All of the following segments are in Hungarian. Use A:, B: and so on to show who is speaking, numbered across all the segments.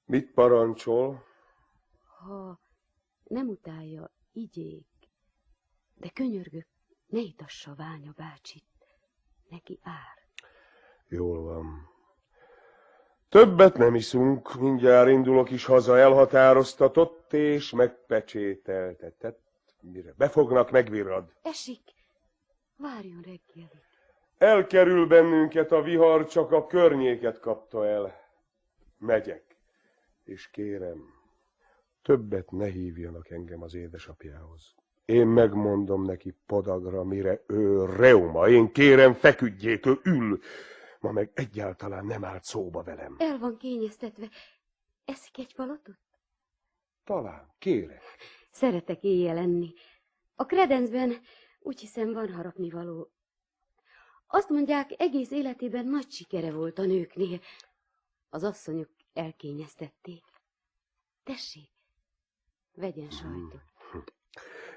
A: Mit parancsol?
B: Ha nem utálja, igyék, de könyörgök, ne itassa Ványa bácsit, neki ár.
A: Jól van. Többet nem iszunk, mindjárt indulok is haza, elhatároztatott és megpecsételtetett. Mire befognak, megvirrad.
B: Esik, várjon reggelig.
A: Elkerül bennünket a vihar, csak a környéket kapta el. Megyek, és kérem, többet ne hívjanak engem az édesapjához. Én megmondom neki podagra, mire ő reuma. Én kérem, feküdjét, ő ül. Ma meg egyáltalán nem állt szóba velem.
B: El van kényeztetve. Eszik egy palatot?
A: Talán, kérek.
B: Szeretek éjjel enni. A kredencben úgy hiszem van harapnivaló. Azt mondják, egész életében nagy sikere volt a nőknél. Az asszonyok elkényeztették. Tessék, vegyen sajtot.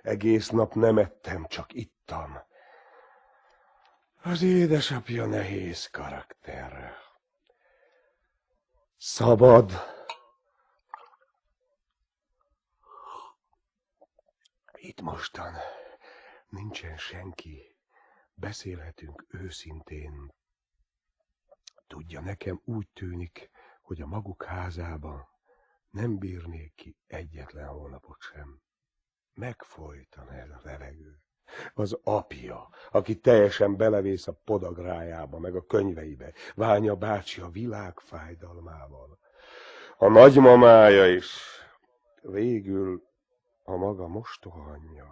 A: Egész nap nem ettem, csak ittam. Az édesapja nehéz karakter. Szabad. Itt mostan nincsen senki. Beszélhetünk őszintén. Tudja, nekem úgy tűnik, hogy a maguk házában nem bírnék ki egyetlen hónapot sem. Megfojtan ez a levegő. Az apja, aki teljesen belevész a podagrájába, meg a könyveibe. Ványa bácsi a világ fájdalmával. A nagymamája is. Végül a maga mostoha anyja.